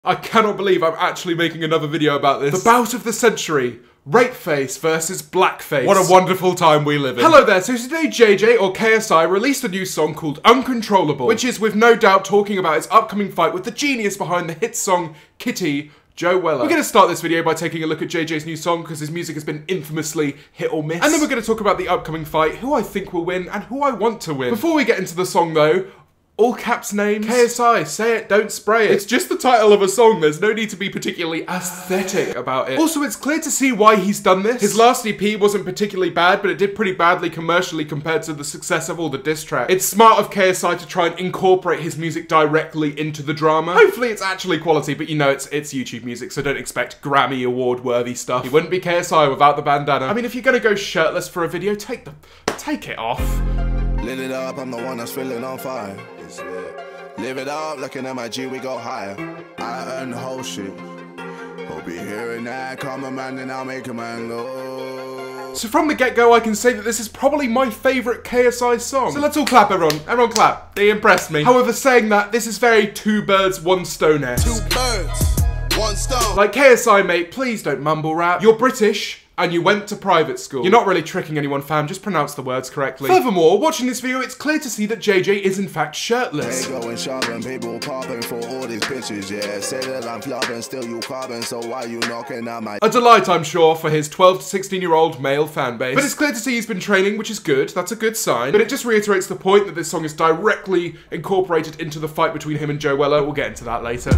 I cannot believe I'm actually making another video about this. The bout of the century. Rape face versus blackface. What a wonderful time we live in. Hello there, so today JJ, or KSI, released a new song called Uncontrollable, which is with no doubt talking about his upcoming fight with the genius behind the hit song Kitty, Joe Weller. We're going to start this video by taking a look at JJ's new song because his music has been infamously hit or miss. And then we're going to talk about the upcoming fight, who I think will win, and who I want to win. Before we get into the song though, all caps names. KSI, say it, don't spray it. It's just the title of a song, there's no need to be particularly aesthetic about it. Also, it's clear to see why he's done this. His last EP wasn't particularly bad, but it did pretty badly commercially compared to the success of all the diss tracks. It's smart of KSI to try and incorporate his music directly into the drama. Hopefully it's actually quality, but you know, it's YouTube music, so don't expect Grammy award worthy stuff. He wouldn't be KSI without the bandana. I mean, if you're gonna go shirtless for a video, take it off. Lit it up, I'm the one that's feeling on fire. Live it up, looking at my G, we go higher. I earn the whole shit. Hope you're hearing that. Come a man, and I'll make a man go. So from the get-go, I can say that this is probably my favourite KSI song. So let's all clap, everyone. Everyone clap. They impressed me. However, saying that, this is very two birds, one stone-esque. Two birds, one stone. Like, KSI, mate, please don't mumble rap. You're British, and you went to private school. You're not really tricking anyone, fam, just pronounce the words correctly. Furthermore, watching this video, it's clear to see that JJ is in fact shirtless. They going shopping, people popping for all these bitches, yeah. Say that I'm clubbing, still you carving, so why you knocking at my... A delight, I'm sure, for his 12 to 16-year-old male fan base. But it's clear to see he's been training, which is good, that's a good sign. But it just reiterates the point that this song is directly incorporated into the fight between him and Joe Weller. We'll get into that later.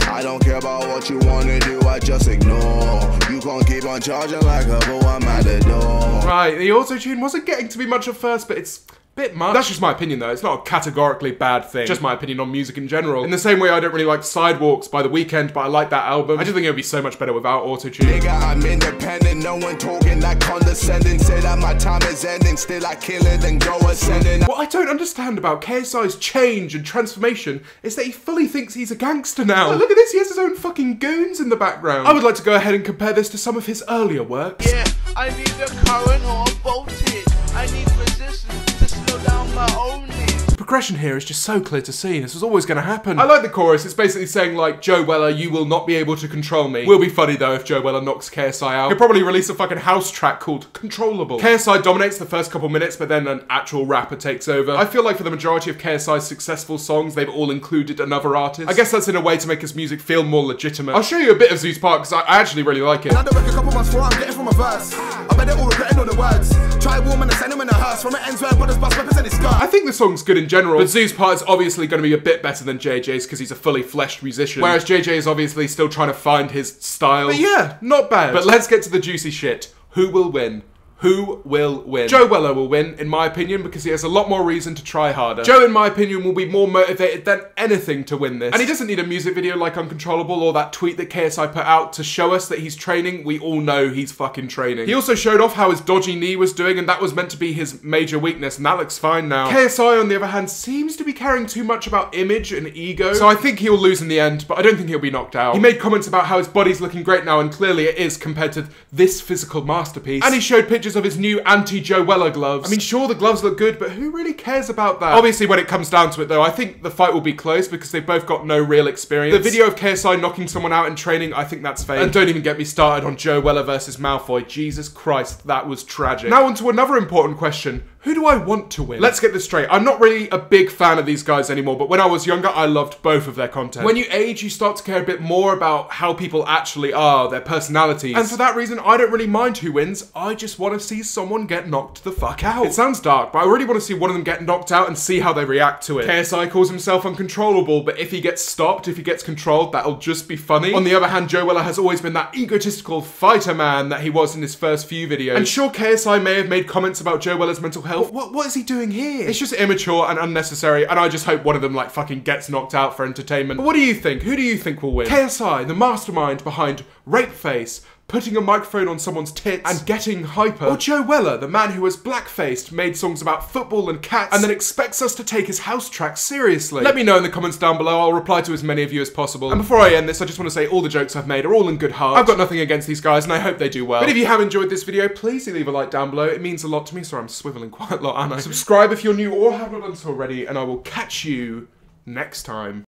I don't care about what you wanna do, I just ignore. You can't keep on charging like a bull, I'm at the door. Right, the auto-tune wasn't getting to be much at first, but it's a bit much. That's just my opinion though, it's not a categorically bad thing. Just my opinion on music in general. In the same way I don't really like Sidewalks by The Weeknd, but I like that album. I just think it would be so much better without auto-tune. Nigga, I'm independent, no one talking like condescending. Say that my time is ending, still I kill it and go ascending. What I don't understand about KSI's change and transformation is that he fully thinks he's a gangster now. Look at this, he has his own fucking goons in the background. I would like to go ahead and compare this to some of his earlier works. Yeah, I need a current or a voltage. I need resistance to slow down my own need. The progression here is just so clear to see. This was always going to happen. I like the chorus. It's basically saying like, Joe Weller, you will not be able to control me. Will be funny though if Joe Weller knocks KSI out. He'll probably release a fucking house track called Controllable. KSI dominates the first couple minutes, but then an actual rapper takes over. I feel like for the majority of KSI's successful songs, they've all included another artist. I guess that's in a way to make his music feel more legitimate. I'll show you a bit of Zoo's part because I actually really like it. I don't work a couple months for what I'm getting from a verse. I bet they're all regretting all the words. Try a woman and send him in a hearse from an ends where brothers bust weapons in his skirt. I think the song's good in general, but Zoo's part is obviously going to be a bit better than JJ's because he's a fully fleshed musician, whereas JJ is obviously still trying to find his style. But yeah, not bad. But let's get to the juicy shit. Who will win? Who will win? Joe Weller will win, in my opinion, because he has a lot more reason to try harder. Joe, in my opinion, will be more motivated than anything to win this. And he doesn't need a music video like Uncontrollable or that tweet that KSI put out to show us that he's training. We all know he's fucking training. He also showed off how his dodgy knee was doing, and that was meant to be his major weakness, and that looks fine now. KSI, on the other hand, seems to be caring too much about image and ego, so I think he'll lose in the end, but I don't think he'll be knocked out. He made comments about how his body's looking great now, and clearly it is compared to this physical masterpiece. And he showed pictures of his new anti-Joe Weller gloves. I mean, sure, the gloves look good, but who really cares about that? Obviously, when it comes down to it, though, I think the fight will be close because they've both got no real experience. The video of KSI knocking someone out in training, I think that's fake. And don't even get me started on Joe Weller versus Malfoy. Jesus Christ, that was tragic. Now on to another important question. Who do I want to win? Let's get this straight. I'm not really a big fan of these guys anymore, but when I was younger, I loved both of their content. When you age, you start to care a bit more about how people actually are, their personalities. And for that reason, I don't really mind who wins. I just want to see someone get knocked the fuck out. It sounds dark, but I really want to see one of them get knocked out and see how they react to it. KSI calls himself uncontrollable, but if he gets stopped, if he gets controlled, that'll just be funny. On the other hand, Joe Weller has always been that egotistical fighter man that he was in his first few videos. And sure, KSI may have made comments about Joe Weller's mental health. What is he doing here? It's just immature and unnecessary, and I just hope one of them like fucking gets knocked out for entertainment. But what do you think? Who do you think will win? KSI, the mastermind behind Rape Face, putting a microphone on someone's tits and getting hyper? Or Joe Weller, the man who has black-faced, made songs about football and cats, and then expects us to take his house tracks seriously? Let me know in the comments down below. I'll reply to as many of you as possible. And before I end this, I just want to say all the jokes I've made are all in good heart. I've got nothing against these guys, and I hope they do well. But if you have enjoyed this video, please do leave a like down below. It means a lot to me. Sorry, I'm swiveling quite a lot, aren't I? Subscribe if you're new or have not done so already, and I will catch you next time.